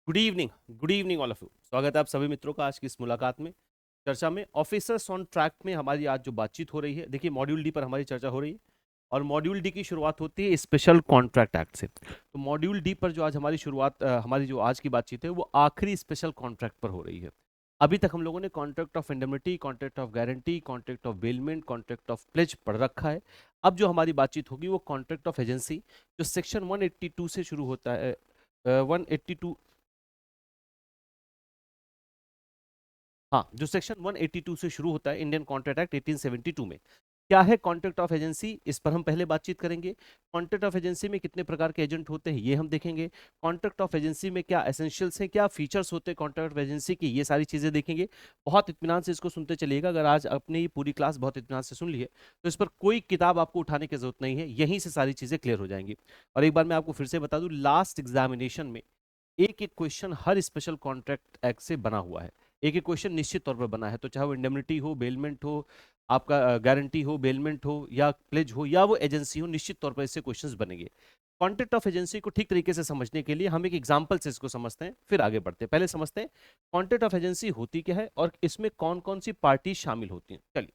Good evening all of you. स्वागत है आप सभी मित्रों का आज की इस मुलाकात में, चर्चा में। ऑफिसर्स ऑन ट्रैक में हमारी आज जो बातचीत हो रही है, देखिए मॉड्यूल डी पर हमारी चर्चा हो रही है और मॉड्यूल डी की शुरुआत होती है स्पेशल कॉन्ट्रैक्ट एक्ट से। तो मॉड्यूल डी पर जो आज हमारी शुरुआत हमारी जो आज की बातचीत है वो आखिरी स्पेशल कॉन्ट्रैक्ट पर हो रही है। अभी तक हम लोगों ने contract of indemnity, contract of guarantee, contract of bailment, contract of pledge पढ़ रखा है। अब जो हमारी बातचीत होगी वो कॉन्ट्रैक्ट ऑफ एजेंसी, जो सेक्शन 182 से शुरू होता है। 182, हाँ, जो सेक्शन 182 से शुरू होता है इंडियन कॉन्ट्रैक्ट एक्ट 1872 में। क्या है कॉन्ट्रैक्ट ऑफ एजेंसी, इस पर हम पहले बातचीत करेंगे। कॉन्ट्रैक्ट ऑफ एजेंसी में कितने प्रकार के एजेंट होते हैं ये हम देखेंगे। कॉन्ट्रैक्ट ऑफ एजेंसी में क्या एसेंशियल्स हैं, क्या फीचर्स होते हैं कॉन्ट्रैक्ट ऑफ एजेंसी की, ये सारी चीजें देखेंगे। बहुत इत्मीनान से इसको सुनते चलिएगा। अगर आज अपनी ये पूरी क्लास बहुत इत्मीनान से सुन ली है तो इस पर कोई किताब आपको उठाने की जरूरत नहीं है, यहीं से सारी चीजें क्लियर हो जाएंगी। और एक बार मैं आपको फिर से बता दूं, लास्ट एग्जामिनेशन में एक एक क्वेश्चन हर स्पेशल कॉन्ट्रैक्ट एक्ट से बना हुआ है। एक एक क्वेश्चन निश्चित तौर पर बना है, तो चाहे वो इंडेमनिटी हो, बेलमेंट हो, आपका गारंटी हो, बेलमेंट हो या प्लेज हो या वो एजेंसी हो, निश्चित तौर पर इससे क्वेश्चंस बनेंगे। कॉन्ट्रैक्ट ऑफ एजेंसी को ठीक तरीके से समझने के लिए हम एक एग्जांपल से इसको समझते हैं, फिर आगे बढ़ते हैं। पहले समझते हैं कॉन्ट्रैक्ट ऑफ एजेंसी होती क्या है और इसमें कौन कौन सी पार्टी शामिल होती हैं। चलिए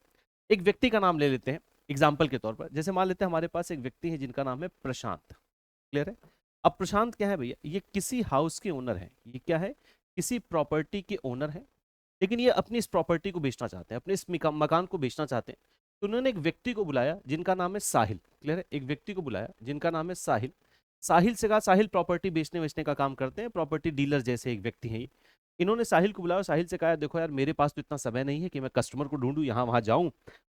एक व्यक्ति का नाम ले लेते हैं एग्जाम्पल के तौर पर। जैसे मान लेते हैं हमारे पास एक व्यक्ति है जिनका नाम है प्रशांत। क्लियर है। अब प्रशांत क्या है भैया, ये किसी हाउस के ओनर है। ये क्या है, किसी प्रॉपर्टी के ओनर है, लेकिन ये अपनी इस प्रॉपर्टी को बेचना चाहते हैं, अपने इस मकान को बेचना चाहते हैं। तो उन्होंने एक व्यक्ति को बुलाया जिनका नाम है साहिल। क्लियर है, एक व्यक्ति को बुलाया जिनका नाम है साहिल। साहिल से कहा, साहिल प्रॉपर्टी बेचने बेचने का काम करते हैं, प्रॉपर्टी डीलर जैसे एक व्यक्ति है ये। इन्होंने साहिल को बुलाया, साहिल से कहा देखो यार मेरे पास तो इतना समय नहीं है कि मैं कस्टमर को ढूंढूं, यहाँ वहां जाऊं,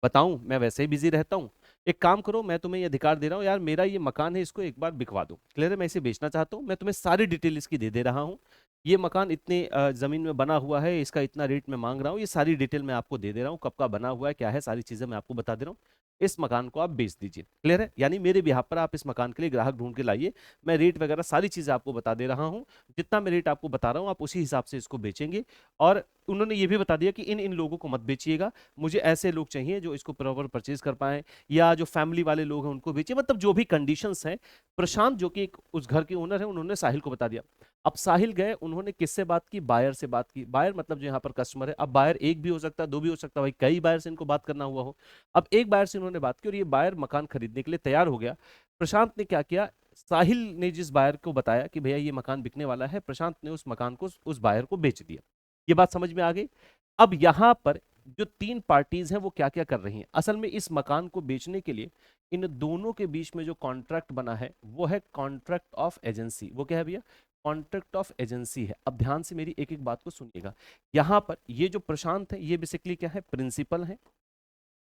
बताऊं, मैं वैसे ही बिजी रहता हूँ। एक काम करो, मैं तुम्हें ये अधिकार दे रहा हूँ यार, मेरा ये मकान है, इसको एक बार बिकवा दो। क्लियर है, मैं इसे बेचना चाहता हूँ, मैं तुम्हें सारी डिटेल इसकी दे दे रहा हूँ। ये मकान इतने जमीन में बना हुआ है, इसका इतना रेट मैं मांग रहा हूँ, ये सारी डिटेल मैं आपको दे दे रहा हूँ, कब का बना हुआ है, क्या है, सारी चीजें मैं आपको बता दे रहा हूँ। इस मकान को आप बेच दीजिए। क्लियर है, यानी मेरे बिहाफ पर आप इस मकान के लिए ग्राहक ढूंढ के लाइए, मैं रेट वगैरह सारी चीजें आपको बता दे रहा हूँ। जितना मैं रेट आपको बता रहा हूँ आप उसी हिसाब से इसको बेचेंगे। और उन्होंने ये भी बता दिया कि इन इन लोगों को मत बेचिएगा, मुझे ऐसे लोग चाहिए जो इसको प्रॉपर परचेज कर पाए, या जो फैमिली वाले लोग हैं उनको बेचिए, मतलब जो भी कंडीशंस हैं। प्रशांत जो कि एक उस घर के ओनर है, उन्होंने साहिल को बता दिया। अब साहिल गए, उन्होंने किससे बात की, बायर से बात की। बायर मतलब जो यहाँ पर कस्टमर है। अब बायर एक भी हो सकता है, दो भी हो सकता है, भाई कई बायर से इनको बात करना हुआ हो। अब एक बायर से इन्होंने बात की और ये बायर मकान खरीदने के लिए तैयार हो गया। प्रशांत ने क्या किया, साहिल ने जिस बायर को बताया कि भैया ये मकान बिकने वाला है, प्रशांत ने उस मकान को उस बायर को बेच दिया। ये बात समझ में आ गई। अब यहां पर जो तीन पार्टीज हैं वो क्या क्या कर रही हैं, असल में इस मकान को बेचने के लिए इन दोनों के बीच में जो कॉन्ट्रैक्ट बना है वो है कॉन्ट्रैक्ट ऑफ एजेंसी। वो क्या है भैया, कॉन्ट्रैक्ट ऑफ एजेंसी है। अब ध्यान से मेरी एक एक बात को सुनिएगा। यहां पर ये जो प्रशांत है ये बेसिकली क्या है, प्रिंसिपल है,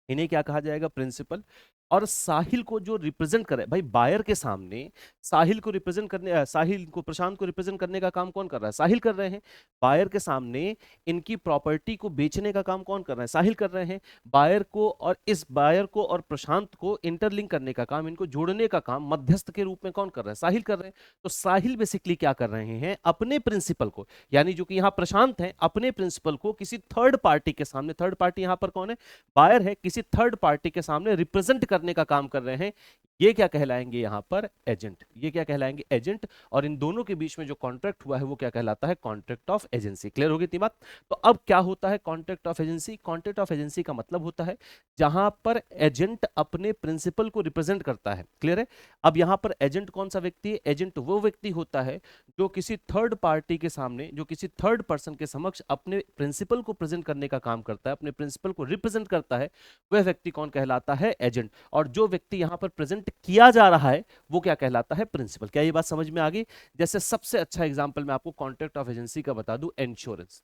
इन्हें क्या कहा जाएगा, प्रिंसिपल। और साहिल को जो रिप्रेजेंट करे, भाई बायर के सामने साहिल को रिप्रेजेंट करने साहिल को, प्रशांत को रिप्रेजेंट करने का काम कौन कर रहा है, साहिल कर रहे हैं। बायर के सामने इनकी प्रॉपर्टी को बेचने का काम कौन कर रहा है, साहिल कर रहे हैं। बायर को और इस बायर को और प्रशांत को इंटरलिंक करने का काम, इनको जोड़ने का काम मध्यस्थ के रूप में कौन कर रहा है, साहिल कर रहे हैं। तो साहिल बेसिकली क्या कर रहे हैं, अपने प्रिंसिपल को, यानी जो कि यहाँ प्रशांत है, अपने प्रिंसिपल को किसी थर्ड पार्टी के सामने, थर्ड पार्टी यहाँ पर कौन है, बायर है, किसी थर्ड पार्टी के सामने रिप्रेजेंट करने का काम कर रहे हैं। ये क्या कहलाएंगे यहां पर, एजेंट। ये क्या कहलाएंगे, एजेंट। और इन दोनों के बीच में जो कॉन्ट्रैक्ट हुआ है वो क्या कहलाता है, कॉन्ट्रैक्ट ऑफ एजेंसी। क्लियर होगी इतनी बात। तो अब क्या होता है contract of agency, contract of agency का मतलब होता है जहां पर एजेंट अपने प्रिंसिपल को रिप्रेजेंट करता है। क्लियर है। अब यहां पर एजेंट कौन सा व्यक्ति है, एजेंट वो व्यक्ति होता है जो किसी थर्ड पार्टी के सामने, जो किसी थर्ड पर्सन के समक्ष अपने प्रिंसिपल को प्रेजेंट करने का काम करता है, अपने प्रिंसिपल को रिप्रेजेंट करता है। वह व्यक्ति कौन कहलाता है, एजेंट। और जो व्यक्ति यहां पर प्रेजेंट किया जा रहा है वो क्या कहलाता है, प्रिंसिपल। क्या ये बात समझ में आ गई। जैसे सबसे अच्छा एग्जांपल मैं आपको कॉन्ट्रैक्ट ऑफ एजेंसी का बता दूं, इंश्योरेंस।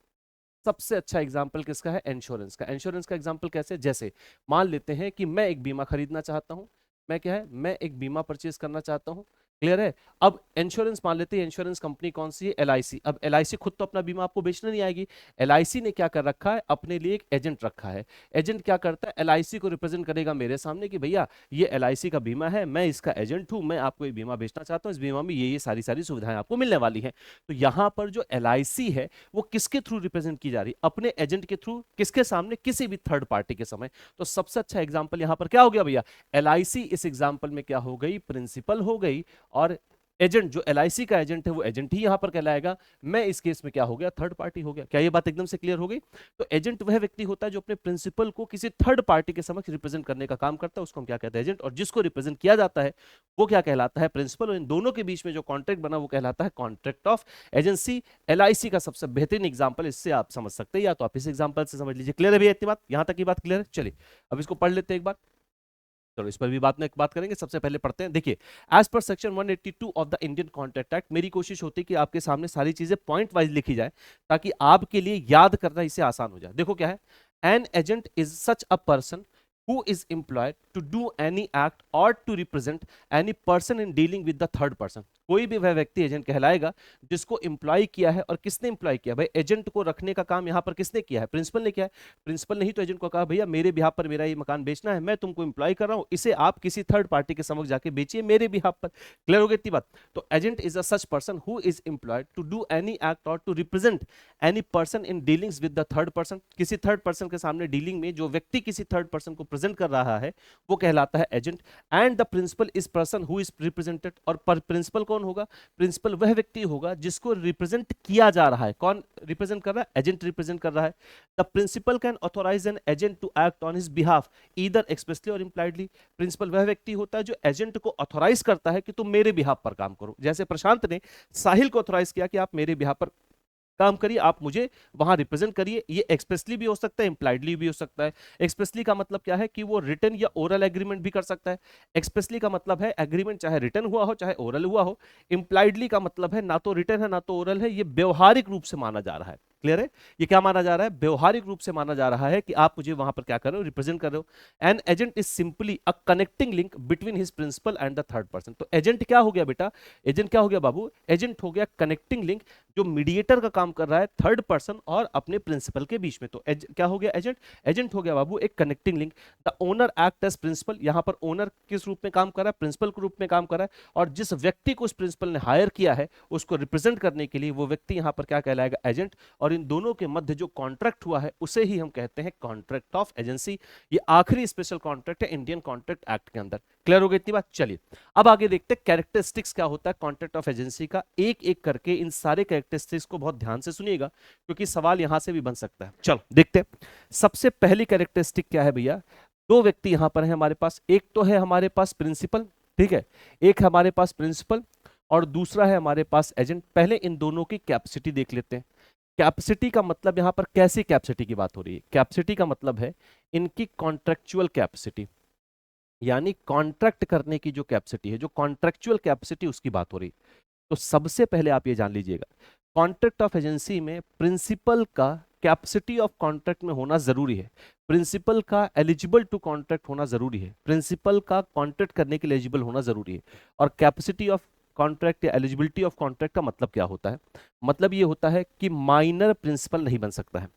सबसे अच्छा एग्जांपल किसका है, इंश्योरेंस का। इंश्योरेंस का एग्जांपल कैसे, जैसे मान लेते हैं कि मैं एक बीमा खरीदना चाहता हूं। मैं क्या है, मैं एक बीमा परचेज करना चाहता हूं। क्लियर है। अब इंश्योरेंस मान लेते हैं, इंश्योरेंस कंपनी कौन सी है, एलआईसी। अब एलआईसी खुद तो अपना बीमा आपको बेचने नहीं आएगी। एलआईसी ने क्या कर रखा है, अपने लिए एक एजेंट रखा है। एजेंट क्या करता है, एलआईसी को रिप्रेजेंट करेगा मेरे सामने कि भैया ये एलआईसी का बीमा है, मैं इसका एजेंट हूं, मैं आपको ये बीमा बेचना चाहता हूं, इस बीमा में ये सारी सारी सुविधाएं आपको मिलने वाली हैं। तो यहां पर जो एलआईसी है वो किसके थ्रू रिप्रेजेंट की जा रही है, अपने एजेंट के थ्रू, किसके सामने, किसी भी थर्ड पार्टी के समय। तो सबसे अच्छा एग्जांपल यहां पर क्या हो गया भैया, एलआईसी इस एग्जांपल में क्या हो गई, प्रिंसिपल हो गई। और एजेंट जो LIC का एजेंट है वो एजेंट ही यहां पर कहलाएगा। मैं इस केस में क्या हो गया, थर्ड पार्टी हो गया। क्या ये बात एकदम से क्लियर हो गई? तो एजेंट वह व्यक्ति होता है जो अपने प्रिंसिपल को किसी थर्ड पार्टी के समक्ष रिप्रेजेंट करने का काम करता है, उसको हम क्या कहते हैं, एजेंट। और जिसको रिप्रेजेंट किया जाता है वो क्या कहलाता है, प्रिंसिपल। और इन दोनों के बीच में जो कॉन्ट्रैक्ट बना वो कहलाता है कॉन्ट्रैक्ट ऑफ एजेंसी। LIC का सबसे बेहतरीन एग्जाम्पल इससे आप समझ सकते हैं, या तो आप इस एग्जाम्पल से समझ लीजिए। क्लियर है भैया इतनी बात, यहां तक की बात क्लियर है? चलिए अब इसको पढ़ लेते हैं एक बार। चलो इस पर भी बात करेंगे। सबसे पहले पढ़ते हैं। देखिए, एज पर section 182 of the Indian contract act, मेरी कोशिश होती है कि आपके सामने सारी चीजें पॉइंट वाइज लिखी जाए ताकि आपके लिए याद करना इसे आसान हो जाए। देखो क्या है, N agent is such a person who is employed to do any act or to represent any person in dealing with the third person। कोई भी वह व्यक्ति एजेंट कहलाएगा जिसको एम्प्लॉय किया है। और किसने एम्प्लॉय किया भाई, एजेंट को रखने का काम यहां पर किसने किया है, प्रिंसिपल ने किया है। प्रिंसिपल ने ही तो एजेंट को कहा भैया मेरे बिहाफ पर मेरा ये मकान बेचना है, मैं तुमको एम्प्लॉय कर रहा हूं, इसे आप किसी थर्ड पार्टी के समक्ष जाके बेचिए मेरे बिहाफ पर। क्लियर हो गई इतनी बात? तो agent is a such person who is employed to do any act or to represent any person in dealings with the third person. किसी थर्ड पर्सन के सामने डीलिंग में जो व्यक्ति किसी थर्ड पर्सन को प्रेजेंट कर रहा है वो कहलाता है agent. And the principal is person who is represented. और प्रिंसिपल कौन होगा, प्रिंसिपल वह व्यक्ति होगा जिसको रिप्रेजेंट किया जा रहा है। कौन रिप्रेजेंट कर रहा है, एजेंट रिप्रेजेंट कर रहा है। The principal can authorise an agent to act on his behalf either expressly और इम्प्लाइडली। प्रिंसिपल वह व्यक्ति होता है जो एजेंट को ऑथोराइज करता है कि तुम मेरे बिहाफ पर काम करो। जैसे प्रशांत ने साहिल को ऑथोराइज किया कि आप मेरे बिहाफ पर काम करिए, आप मुझे वहां रिप्रेजेंट करिए। ये एक्सप्रेसली भी हो सकता है, इंप्लाइडली भी हो सकता है। एक्सप्रेसली का मतलब क्या है कि वो रिटन या ओरल एग्रीमेंट भी कर सकता है। एक्सप्रेसली का मतलब है एग्रीमेंट चाहे रिटन हुआ हो चाहे ओरल हुआ हो। इंप्लाइडली का मतलब है ना तो रिटन है ना तो ओरल है, ये व्यवहारिक रूप से माना जा रहा है। क्लियर है? ये क्या माना जा रहा है, व्यवहारिक रूप से माना जा रहा है कि आप मुझे वहां पर क्या कर रहे हो, रिप्रेजेंट कर रहे हो। An agent is simply a connecting link between his principal and the third person. तो एजेंट क्या हो गया बेटा, एजेंट क्या हो गया बाबू, एजेंट हो गया कनेक्टिंग लिंक जो मीडिएटर का काम कर रहा है थर्ड पर्सन और अपने प्रिंसिपल के बीच में। तो क्या हो गया एजेंट, एजेंट हो गया बाबू एक connecting link. The owner act as principal, यहां पर ओनर किस रूप में काम कर रहा है, प्रिंसिपल के रूप में काम कर रहा है। और जिस व्यक्ति को उस प्रिंसिपल ने हायर किया है उसको रिप्रेजेंट करने के लिए वो व्यक्ति यहां पर क्या कहलाएगा, एजेंट। और इन दोनों के मध्य जो कॉन्ट्रैक्ट हुआ है उसे ही हम कहते हैं कॉन्ट्रैक्ट ऑफ एजेंसी। ये आखिरी स्पेशल कॉन्ट्रैक्ट है इंडियन कॉन्ट्रैक्ट एक्ट के अंदर। क्लियर हो गई इतनी बात? चलिए अब आगे देखते हैं कैरेक्टरिस्टिक्स क्या होता है कॉन्ट्रैक्ट ऑफ एजेंसी का। एक एक करके इन सारे कैरेक्टरिस्टिक्स को बहुत ध्यान से सुनिएगा क्योंकि सवाल यहां से भी बन सकता है। चलो देखते हैं। सबसे पहली कैरेक्टरिस्टिक क्या है भैया, दो व्यक्ति यहां पर है हमारे पास। एक तो है हमारे पास प्रिंसिपल, ठीक है, एक हमारे पास प्रिंसिपल और दूसरा है हमारे पास एजेंट। पहले इन दोनों की कैपेसिटी देख लेते हैं। कैपेसिटी का मतलब यहां पर कैसी कैपेसिटी की बात हो रही है, कैपेसिटी का मतलब है इनकी कॉन्ट्रेक्चुअल कैपेसिटी, यानी कॉन्ट्रैक्ट करने की जो कैपेसिटी है, जो कॉन्ट्रेक्चुअल कैपेसिटी उसकी बात हो रही। तो सबसे पहले आप ये जान लीजिएगा, कॉन्ट्रैक्ट ऑफ एजेंसी में प्रिंसिपल का कैपेसिटी ऑफ कॉन्ट्रैक्ट में होना जरूरी है। प्रिंसिपल का एलिजिबल टू कॉन्ट्रैक्ट होना जरूरी है। प्रिंसिपल का कॉन्ट्रैक्ट करने के लिए एलिजिबल होना जरूरी है। और कैपेसिटी ऑफ कॉन्ट्रैक्ट या एलिजिबिलिटी ऑफ कॉन्ट्रैक्ट का मतलब क्या होता है, मतलब ये होता है कि माइनर प्रिंसिपल नहीं बन सकता है,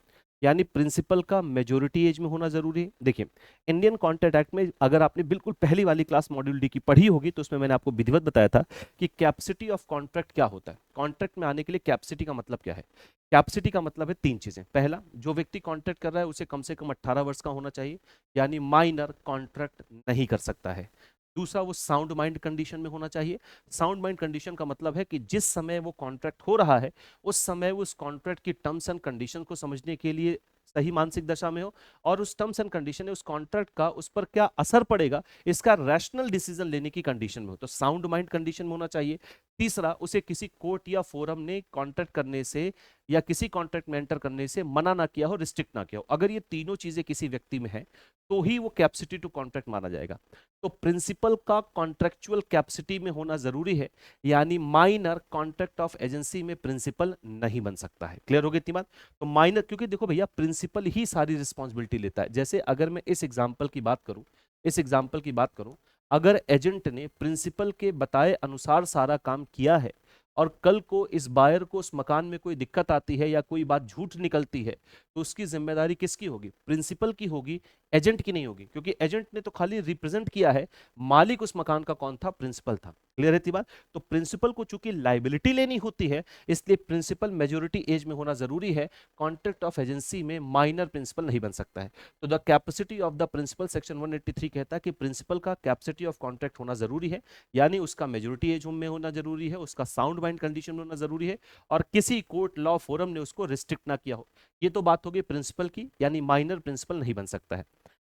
यानी प्रिंसिपल का मेजोरिटी एज में होना जरूरी है। देखिए इंडियन कॉन्ट्रैक्ट एक्ट में अगर आपने बिल्कुल पहली वाली क्लास मॉड्यूल डी की पढ़ी होगी तो उसमें मैंने आपको विधिवत बताया था कि कैपेसिटी ऑफ कॉन्ट्रैक्ट क्या होता है। कॉन्ट्रैक्ट में आने के लिए कैपेसिटी का मतलब क्या है, कैपेसिटी का मतलब है तीन चीजें। पहला, जो व्यक्ति कॉन्ट्रैक्ट कर रहा है उसे कम से कम 18 वर्ष का होना चाहिए, यानी माइनर कॉन्ट्रैक्ट नहीं कर सकता है। दूसरा, वो साउंड माइंड कंडीशन में होना चाहिए। साउंड माइंड कंडीशन का मतलब है कि जिस समय वो कॉन्ट्रैक्ट हो रहा है उस समय वो उस कॉन्ट्रैक्ट की टर्म्स एंड कंडीशन को समझने के लिए सही मानसिक दशा में हो, और उस टर्म्स एंड कंडीशन है उस कॉन्ट्रैक्ट का उस पर क्या असर पड़ेगा इसका रैशनल डिसीजन लेने की कंडीशन में हो, तो साउंड माइंड कंडीशन में होना चाहिए। तीसरा, उसे किसी कोर्ट या फोरम ने कॉन्ट्रैक्ट करने से या किसी कॉन्ट्रैक्ट में एंटर करने से मना ना किया हो, रिस्ट्रिक्ट ना किया हो। अगर ये तीनों चीजें किसी व्यक्ति में है तो ही वो कैपेसिटी टू कॉन्ट्रैक्ट माना जाएगा। तो प्रिंसिपल का कॉन्ट्रैक्चुअल कैपेसिटी में होना जरूरी है, यानी माइनर कॉन्ट्रैक्ट ऑफ एजेंसी में प्रिंसिपल नहीं बन सकता है। क्लियर हो गई इतनी बात? तो माइनर, क्योंकि देखो भैया प्रिंसिपल ही सारी रिस्पॉन्सिबिलिटी लेता है। जैसे अगर मैं इस एग्जाम्पल की बात करूं, इस एग्जाम्पल की बात करूं, अगर एजेंट ने प्रिंसिपल के बताए अनुसार सारा काम किया है और कल को इस बायर को उस मकान में कोई दिक्कत आती है या कोई बात झूठ निकलती है तो उसकी जिम्मेदारी किसकी होगी, प्रिंसिपल की होगी। एजेंट की नहीं होगी, क्योंकि एजेंट ने तो खाली रिप्रेजेंट किया है, मालिक उस मकान का कौन था, प्रिंसिपल था। क्लियर रहती बात। तो प्रिंसिपल को चूंकि लाइबिलिटी लेनी होती है, इसलिए प्रिंसिपल मेजोरिटी एज में होना जरूरी है। कॉन्ट्रैक्ट ऑफ एजेंसी में माइनर प्रिंसिपल नहीं बन सकता है। तो the capacity of the principal section 183 कहता है कि प्रिंसिपल का कैपेसिटी ऑफ कॉन्ट्रैक्ट होना जरूरी है, यानी उसका मेजोरिटी एज में होना जरूरी है, उसका साउंड माइंड कंडीशन में होना जरूरी है, और किसी कोर्ट लॉ फोरम ने उसको रिस्ट्रिक्ट ना किया हो। ये तो बात होगी प्रिंसिपल की, यानी माइनर प्रिंसिपल नहीं बन सकता है।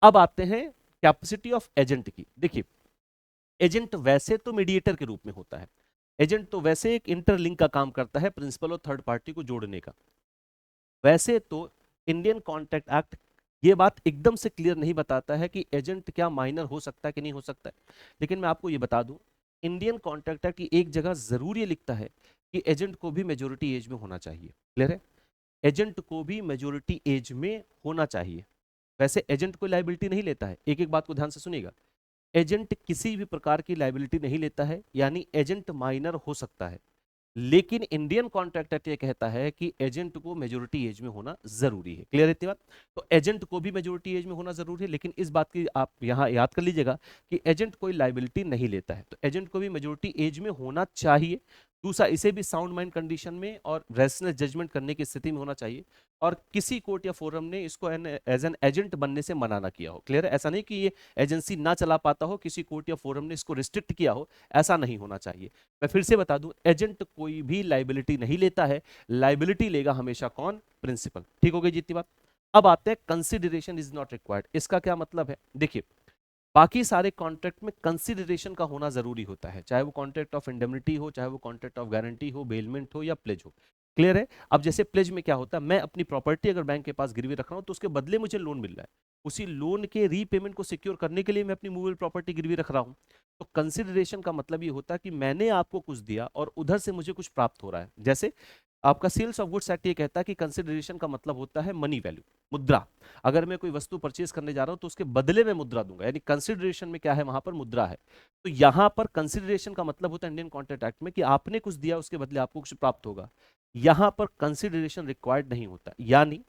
अब आते हैं कैपेसिटी ऑफ एजेंट की। देखिए, एजेंट वैसे तो मीडिएटर के रूप में होता है, एजेंट तो वैसे एक इंटरलिंक का काम करता है प्रिंसिपल और थर्ड पार्टी को जोड़ने का। वैसे तो इंडियन कॉन्ट्रैक्ट एक्ट ये बात एकदम से क्लियर नहीं बताता है कि एजेंट क्या माइनर हो सकता है कि नहीं हो सकता है, लेकिन मैं आपको ये बता दूं, इंडियन कॉन्ट्रैक्ट एक्ट की एक जगह जरूर ये लिखता है कि एजेंट को भी मेजोरिटी एज में होना चाहिए। क्लियर है, एजेंट को भी मेजोरिटी एज में होना चाहिए। वैसे एजेंट कोई लाइबिलिटी नहीं लेता है, एक एक बात को ध्यान से सुनिएगा, एजेंट किसी भी प्रकार की लाइबिलिटी नहीं लेता है, यानी एजेंट माइनर हो सकता है, लेकिन इंडियन कॉन्ट्रैक्ट एक्ट ये कहता है कि एजेंट को मेजोरिटी एज में होना जरूरी है। क्लियर है इतनी बात। तो एजेंट को भी मेजोरिटी एज में होना जरूरी है, लेकिन इस बात की आप यहां याद कर लीजिएगा कि एजेंट कोई लाइबिलिटी नहीं लेता है, तो एजेंट को भी मेजोरिटी एज में होना चाहिए। दूसरा, इसे भी साउंड माइंड कंडीशन में और रैशनल जजमेंट करने की स्थिति में होना चाहिए, और किसी कोर्ट या फोरम ने इसको एज एन एजेंट बनने से मना ना किया हो। क्लियर है, ऐसा नहीं कि ये एजेंसी ना चला पाता हो, किसी कोर्ट या फोरम ने इसको रिस्ट्रिक्ट किया हो, ऐसा नहीं होना चाहिए। मैं फिर से बता दूं, एजेंट कोई भी लाइबिलिटी नहीं लेता है, लाइबिलिटी लेगा हमेशा कौन, प्रिंसिपल। ठीक हो गई जितनी बात। अब आते हैं कंसिडरेशन इज नॉट रिक्वायर्ड। इसका क्या मतलब है, देखिए, बाकी सारे कॉन्ट्रैक्ट में कंसिडरेशन का होना जरूरी होता है, चाहे वो कॉन्ट्रैक्ट ऑफ इंडेमनिटी हो, चाहे वो कॉन्ट्रैक्ट ऑफ गारंटी हो, बेलमेंट हो या प्लेज हो। क्लियर है। अब जैसे प्लेज में क्या होता है, मैं अपनी प्रॉपर्टी अगर बैंक के पास गिरवी रख रहा हूं तो उसके बदले मुझे लोन मिल रहा है, उसी लोन के रीपेमेंट को सिक्योर करने के लिए मैं अपनी मूवेबल प्रॉपर्टी गिरवी रख रहा हूं। तो कंसिडरेशन का मतलब ये होता है कि मैंने आपको कुछ दिया और उधर से मुझे कुछ प्राप्त हो रहा है। जैसे आपका सेल्स ऑफ गुड्स एक्ट ये कहता है कि कंसिडरेशन का मतलब होता है मनी वैल्यू, मुद्रा। अगर मैं कोई वस्तु परचेज करने जा रहा हूं तो उसके बदले में मुद्रा दूंगा, यानी कंसिडरेशन में क्या है, वहां पर मुद्रा है। तो यहां पर कंसिडरेशन का मतलब होता है इंडियन कॉन्ट्रैक्ट एक्ट में कि आपने कुछ दिया उसके बदले आपको कुछ प्राप्त होगा। यहां पर कंसिडरेशन रिक्वायर्ड नहीं होता, यानी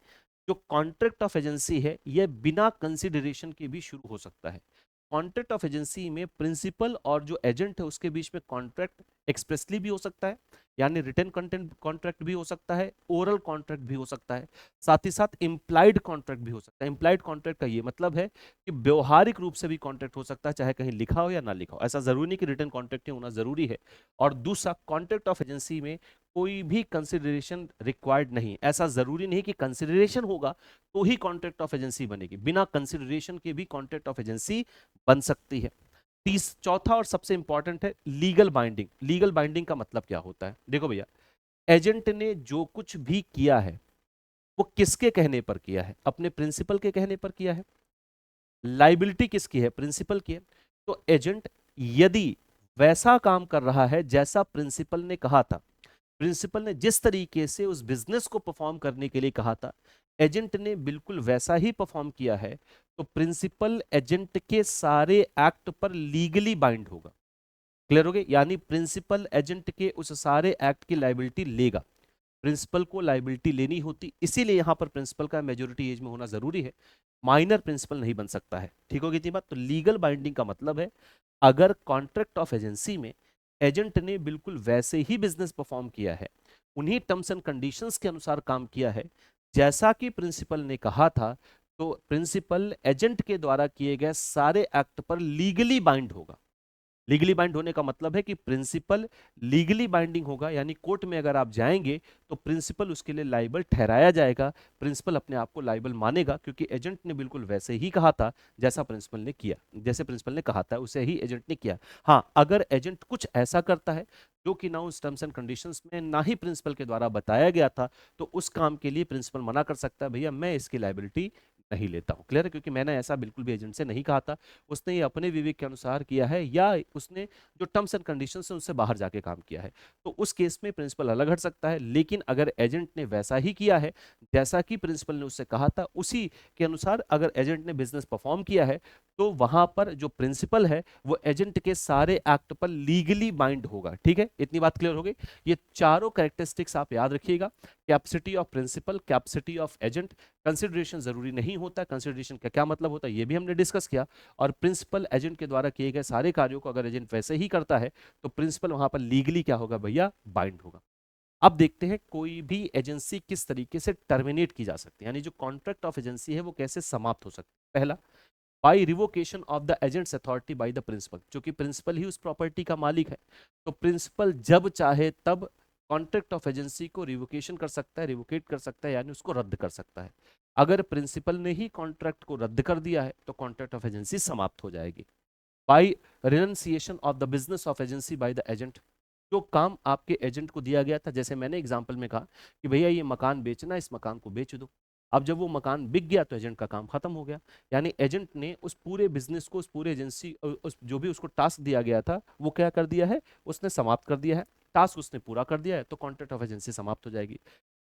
जो कॉन्ट्रैक्ट ऑफ एजेंसी है यह बिना कंसिडरेशन के भी शुरू हो सकता है। कॉन्ट्रैक्ट ऑफ एजेंसी में प्रिंसिपल और जो एजेंट है उसके बीच में कॉन्ट्रैक्ट एक्सप्रेसली भी हो सकता है, यानी रिटन कंटेंट कॉन्ट्रैक्ट भी हो सकता है, ओरल कॉन्ट्रैक्ट भी हो सकता है, साथ ही साथ इंप्लाइड कॉन्ट्रैक्ट भी हो सकता है। इंप्लाइड कॉन्ट्रैक्ट का ये मतलब है कि व्यवहारिक रूप से भी कॉन्ट्रैक्ट हो सकता है, चाहे कहीं लिखा हो या ना लिखा हो, ऐसा जरूरी नहीं कि रिटन कॉन्ट्रैक्ट ही होना जरूरी है। और दूसरा, कॉन्ट्रैक्ट ऑफ एजेंसी में कोई भी कंसिडरेशन रिक्वायर्ड नहीं, ऐसा जरूरी नहीं कि कंसिडरेशन होगा तो ही कॉन्ट्रैक्ट ऑफ एजेंसी बनेगी, बिना कंसिडरेशन के भी कॉन्ट्रैक्ट ऑफ एजेंसी बन सकती है। चौथा और सबसे इंपॉर्टेंट है लीगल बाइंडिंग। लीगल बाइंडिंग का मतलब क्या होता है, देखो भैया, एजेंट ने जो कुछ भी किया है वो किसके कहने पर किया है, अपने प्रिंसिपल के कहने पर किया है। लाइबिलिटी किसकी है, प्रिंसिपल की है। तो एजेंट यदि वैसा काम कर रहा है जैसा प्रिंसिपल ने कहा था, प्रिंसिपल ने जिस तरीके से उस बिजनेस को परफॉर्म करने के लिए कहा था, एजेंट ने बिल्कुल वैसा ही परफॉर्म किया है, तो प्रिंसिपल एजेंट के सारे एक्ट पर लीगली बाइंड होगा। क्लियर हो गया, यानी प्रिंसिपल एजेंट के उस सारे एक्ट की लाइबिलिटी लेगा। प्रिंसिपल को लाइबिलिटी लेनी होती, इसीलिए यहां पर प्रिंसिपल का मेजोरिटी एज में होना जरूरी है, माइनर प्रिंसिपल नहीं बन सकता है। ठीक होगी इतनी बात। तो लीगल बाइंडिंग का मतलब है अगर कॉन्ट्रैक्ट ऑफ एजेंसी में एजेंट ने बिल्कुल वैसे ही बिजनेस परफॉर्म किया है, उन्हीं टर्म्स एंड कंडीशंस के अनुसार काम किया है जैसा कि प्रिंसिपल ने कहा था, तो प्रिंसिपल एजेंट के द्वारा किए गए सारे एक्ट पर लीगली बाइंड होगा। लीगली बाइंड होने का मतलब है कि प्रिंसिपल लीगली बाइंडिंग होगा, यानी कोर्ट में अगर आप जाएंगे तो प्रिंसिपल उसके लिए लाइबल ठहराया जाएगा, प्रिंसिपल अपने आप को लाइबल मानेगा, क्योंकि एजेंट ने बिल्कुल वैसे ही कहा था जैसा प्रिंसिपल ने किया, जैसे प्रिंसिपल ने कहा था उसे ही एजेंट ने किया। हाँ, अगर एजेंट कुछ ऐसा करता है जो कि ना उस टर्म्स एंड कंडीशंस में ना ही प्रिंसिपल के द्वारा बताया गया था, तो उस काम के लिए प्रिंसिपल मना कर सकता है, भैया मैं इसकी लाइबिलिटी नहीं लेता हूं। क्लियर है, क्योंकि मैंने ऐसा बिल्कुल भी एजेंट से नहीं कहा था, उसने ये अपने विवेक के अनुसार किया है, या उसने जो टर्म्स एंड कंडीशंस है उनसे बाहर जाके काम किया है, तो उस केस में प्रिंसिपल अलग हट सकता है। लेकिन अगर एजेंट ने वैसा ही किया है जैसा कि प्रिंसिपल ने उससे कहा था, उसी के अनुसार अगर एजेंट ने बिजनेस परफॉर्म किया है, तो वहां पर जो प्रिंसिपल है वो एजेंट के सारे एक्ट पर लीगली बाइंड होगा। ठीक है, इतनी बात क्लियर हो गई। ये चारों कैरेक्टरिस्टिक्स आप याद रखिएगा। Capacity of principal, capacity of agent. Consideration जरूरी नहीं होता, कंसिडरेशन का क्या मतलब होता है ये भी हमने डिस्कस किया। और प्रिंसिपल एजेंट के द्वारा किए गए सारे कार्यों को अगर एजेंट वैसे ही करता है तो प्रिंसिपल वहां पर लीगली क्या होगा भैया, बाइंड होगा। अब देखते हैं कोई भी एजेंसी किस तरीके से टर्मिनेट की जा सकती है, यानी जो कॉन्ट्रैक्ट ऑफ एजेंसी है वो कैसे समाप्त हो सकती है। पहला, by revocation of the agent's authority by the principal, क्योंकि प्रिंसिपल ही उस प्रॉपर्टी का मालिक है, तो प्रिंसिपल जब चाहे तब कॉन्ट्रैक्ट ऑफ एजेंसी को रिवोकेशन कर सकता है, रिवोकेट कर सकता है, यानी उसको रद्द कर सकता है। अगर प्रिंसिपल ने ही कॉन्ट्रैक्ट को रद्द कर दिया है तो कॉन्ट्रैक्ट ऑफ एजेंसी समाप्त हो जाएगी। By renunciation of the business of agency by the agent, जो काम आपके एजेंट को दिया गया था, जैसे मैंने एग्जांपल में कहा कि भैया ये मकान बेचना, इस मकान को बेच दो। अब जब वो मकान बिक गया तो एजेंट का काम खत्म हो गया, यानी एजेंट ने उस पूरे बिजनेस को, उस पूरे एजेंसी, उस जो भी उसको टास्क दिया गया था वो क्या कर दिया है, उसने समाप्त कर दिया है। टास्क उसने पूरा कर दिया है तो कॉन्ट्रैक्ट ऑफ एजेंसी समाप्त हो जाएगी।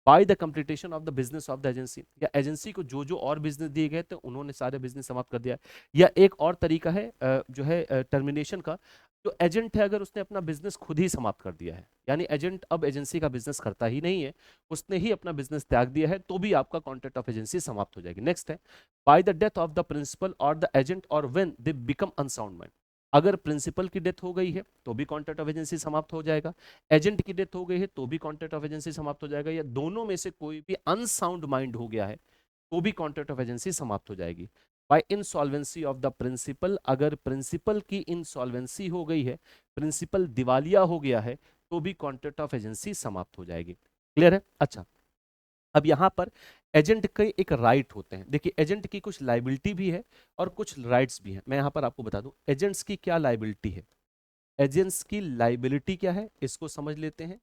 By the completion of the business of the agency, या एजेंसी को जो जो और बिजनेस दिए गए थे उन्होंने सारे बिजनेस समाप्त कर दिया। या एक और तरीका है जो है टर्मिनेशन का, जो एजेंट है अगर उसने अपना बिजनेस खुद ही समाप्त कर दिया है, यानी एजेंट अब एजेंसी का बिजनेस करता ही नहीं है, उसने ही अपना बिजनेस त्याग दिया है, तो भी आपका कॉन्ट्रैक्ट ऑफ एजेंसी समाप्त हो जाएगी। नेक्स्ट है, by the death of the principal और द एजेंट और when they become unsound mind, अगर प्रिंसिपल की डेथ हो गई है तो भी कॉन्ट्रैक्ट ऑफ एजेंसी समाप्त हो जाएगा, एजेंट की डेथ हो गई है तो भी कॉन्ट्रैक्ट ऑफ एजेंसी समाप्त हो जाएगा, या दोनों में से कोई भी अनसाउंड माइंड हो गया है तो भी कॉन्ट्रैक्ट ऑफ एजेंसी समाप्त हो जाएगी। By insolvency of the principal, अगर प्रिंसिपल की इंसॉल्वेंसी हो गई है, प्रिंसिपल दिवालिया हो गया है, तो भी कॉन्ट्रैक्ट ऑफ एजेंसी समाप्त हो जाएगी। क्लियर है? अच्छा, अब यहां पर एजेंट के एक राइट होते हैं। देखिए एजेंट की कुछ लाइबिलिटी भी है और कुछ राइट्स भी हैं। मैं यहां पर आपको बता दूं एजेंट्स की क्या लाइबिलिटी है। एजेंट्स की लाइबिलिटी क्या है इसको समझ लेते हैं,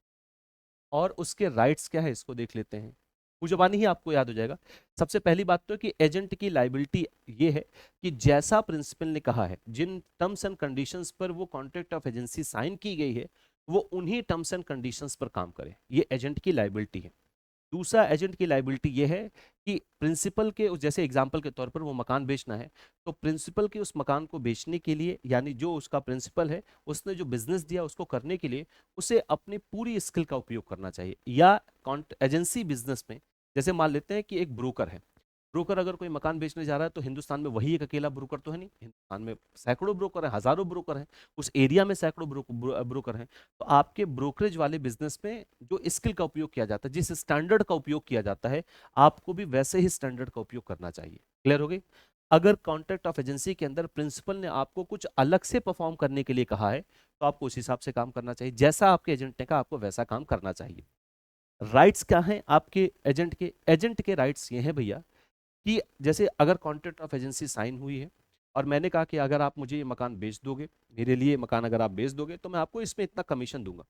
और उसके राइट्स क्या है इसको देख लेते हैं। जुबानी ही आपको याद हो जाएगा। सबसे पहली बात तो कि एजेंट की लाइबिलिटी ये है कि जैसा प्रिंसिपल ने कहा है, जिन टर्म्स एंड कंडीशंस पर वो कॉन्ट्रैक्ट ऑफ एजेंसी साइन की गई है, वो उन्हीं टर्म्स एंड कंडीशंस पर काम करे, ये एजेंट की लाइबिलिटी है। दूसरा एजेंट की लाइबिलिटी ये है कि प्रिंसिपल के जैसे एग्जांपल के तौर पर वो मकान बेचना है, तो प्रिंसिपल के उस मकान को बेचने के लिए, यानी जो उसका प्रिंसिपल है उसने जो बिजनेस दिया उसको करने के लिए उसे अपनी पूरी स्किल का उपयोग करना चाहिए। या एजेंसी बिजनेस में जैसे मान लेते हैं कि एक ब्रोकर है, ब्रोकर अगर कोई मकान बेचने जा रहा है तो हिंदुस्तान में वही एक अकेला ब्रोकर तो है नहीं, हिंदुस्तान में सैकड़ों ब्रोकर हैं, हजारों ब्रोकर हैं, उस एरिया में सैकड़ों ब्रोकर हैं। तो आपके ब्रोकरेज वाले बिजनेस में जो स्किल का उपयोग किया जाता है, जिस स्टैंडर्ड का उपयोग किया जाता है, आपको भी वैसे ही स्टैंडर्ड का उपयोग करना चाहिए। क्लियर हो गई? अगर कॉन्ट्रैक्ट ऑफ एजेंसी के अंदर प्रिंसिपल ने आपको कुछ अलग से परफॉर्म करने के लिए कहा है तो आपको उस हिसाब से काम करना चाहिए, जैसा आपके एजेंट ने कहा आपको वैसा काम करना चाहिए। राइट्स क्या हैं आपके एजेंट के? एजेंट के राइट्स ये हैं भैया कि जैसे अगर कॉन्ट्रैक्ट ऑफ एजेंसी साइन हुई है और मैंने कहा कि अगर आप मुझे ये मकान बेच दोगे, मेरे लिए मकान अगर आप बेच दोगे तो मैं आपको इसमें इतना कमीशन दूंगा,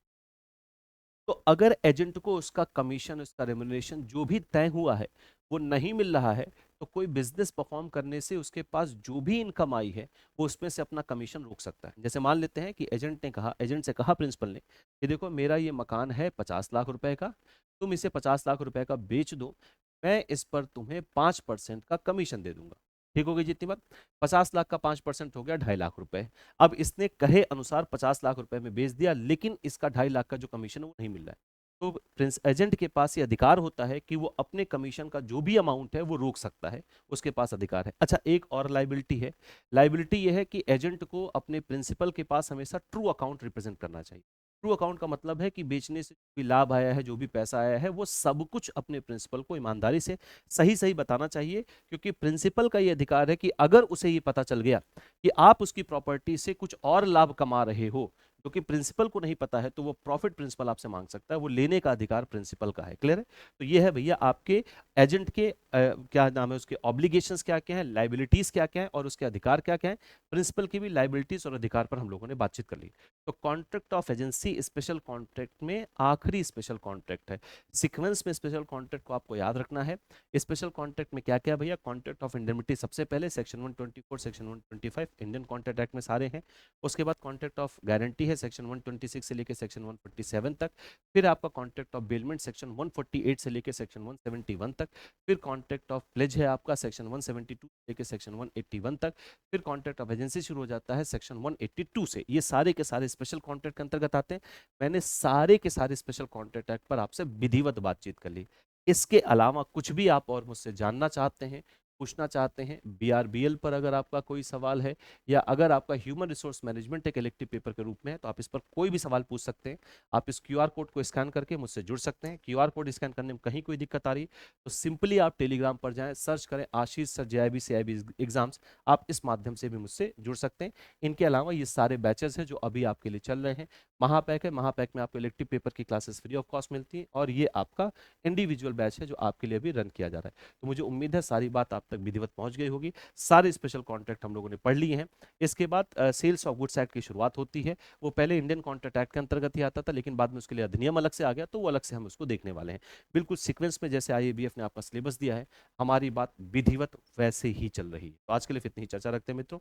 तो अगर एजेंट को उसका कमीशन, उसका रेम्युनरेशन जो भी तय हुआ है वो नहीं मिल रहा है, तो कोई बिजनेस परफॉर्म करने से उसके पास जो भी इनकम आई है वो उसमें से अपना कमीशन रोक सकता है। जैसे मान लेते हैं कि एजेंट से कहा प्रिंसिपल ने कि देखो मेरा ये मकान है 50 लाख रुपए का, तुम इसे 50 लाख रुपए का बेच दो, मैं इस पर तुम्हें 5% का कमीशन दे दूंगा। ठीक हो गई जितनी बात? 50 लाख का 5% हो गया 2.5 लाख रुपए। अब इसने कहे अनुसार 50 लाख रुपए में बेच दिया, लेकिन इसका 2.5 लाख का जो कमीशन है वो नहीं मिल रहा है, तो प्रिंस एजेंट के पास ये अधिकार होता है कि वो अपने कमीशन का जो भी अमाउंट है वो रोक सकता है, उसके पास अधिकार है। अच्छा, एक और लाइबिलिटी है। लाइबिलिटी ये है कि एजेंट को अपने प्रिंसिपल के पास हमेशा ट्रू अकाउंट रिप्रेजेंट करना चाहिए। ट्रू अकाउंट का मतलब है कि बेचने से जो भी लाभ आया है, जो भी पैसा आया है, वो सब कुछ अपने प्रिंसिपल को ईमानदारी से सही सही बताना चाहिए, क्योंकि प्रिंसिपल का ये अधिकार है कि अगर उसे ये पता चल गया कि आप उसकी प्रॉपर्टी से कुछ और लाभ कमा रहे हो जो कि प्रिंसिपल को नहीं पता है, तो वो प्रॉफिट प्रिंसिपल आपसे मांग सकता है, वो लेने का अधिकार प्रिंसिपल का है। क्लियर है? तो ये है भैया आपके एजेंट के क्या नाम है, उसके ऑब्लिगेशंस क्या क्या है, लाइबिलिटीज क्या क्या है और उसके अधिकार क्या क्या है। प्रिंसिपल की भी लाइबिलिटीज और अधिकार पर हम लोगों ने बातचीत कर ली। तो contract of agency special contract में आखिरी स्पेशल कॉन्ट्रैक्ट है। सीक्वेंस में स्पेशल कॉन्ट्रैक्ट को आपको याद रखना है। स्पेशल कॉन्ट्रैक्ट में क्या क्या भैया? कॉन्ट्रैक्ट ऑफ इंडेमनिटी सबसे पहले, section 124 section 125 Indian contract act में सारे हैं। उसके बाद कॉन्ट्रैक्ट ऑफ गारंटी है है सेक्शन 126 से लेकर सेक्शन 147 तक। फिर आपका कॉन्ट्रैक्ट ऑफ बेलमेंट सेक्शन 148 से लेकर सेक्शन 171 तक। फिर कॉन्ट्रैक्ट ऑफ प्लेज है आपका सेक्शन 172 से लेकर सेक्शन 181 तक। फिर कॉन्ट्रैक्ट ऑफ एजेंसी शुरू हो जाता है सेक्शन 182 से। ये सारे के सारे स्पेशल कॉन्ट्रैक्ट के अंतर्गत आते हैं। मैंने सारे के सारे स्पेशल कॉन्ट्रैक्ट एक्ट पर आपसे विधिवत बातचीत कर ली। इसके अलावा कुछ भी आप और मुझसे जानना चाहते हैं, पूछना चाहते हैं, बीआरबीएल पर अगर आपका कोई सवाल है, या अगर आपका ह्यूमन रिसोर्स मैनेजमेंट एक इलेक्टिव पेपर के रूप में है, तो आप इस पर कोई भी सवाल पूछ सकते हैं। आप इस क्यूआर कोड को स्कैन करके मुझसे जुड़ सकते हैं। क्यूआर कोड स्कैन करने में कहीं कोई दिक्कत आ रही तो सिंपली आप टेलीग्राम पर जाएं, सर्च करें आशीष सर जेआईबी सीआईबी एग्जाम्स। आप इस माध्यम से भी मुझसे जुड़ सकते हैं। इनके अलावा ये सारे बैचेस हैं जो अभी आपके लिए चल रहे हैं। महापैक है, महापैक में आपको इलेक्टिव पेपर की क्लासेस फ्री ऑफ कॉस्ट मिलती है, और ये आपका इंडिविजुअल बैच है जो आपके लिए अभी रन किया जा रहा है। तो मुझे उम्मीद है सारी बात आप तक विधिवत पहुंच गई होगी। सारे स्पेशल कॉन्ट्रैक्ट हम लोगों ने पढ़ लिए हैं। इसके बाद सेल्स ऑफ गुड्स एक्ट की शुरुआत होती है। वो पहले इंडियन कॉन्ट्रैक्ट एक्ट के अंतर्गत ही आता था, लेकिन बाद में उसके लिए अधिनियम अलग से आ गया, तो वो अलग से हम उसको देखने वाले हैं। बिल्कुल सीक्वेंस में जैसे आईएबीएफ ने आपका सिलेबस दिया है, हमारी बात विधिवत वैसे ही चल रही है। तो आज के लिए इतनी ही चर्चा रखते हैं मित्रों।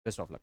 Best of luck.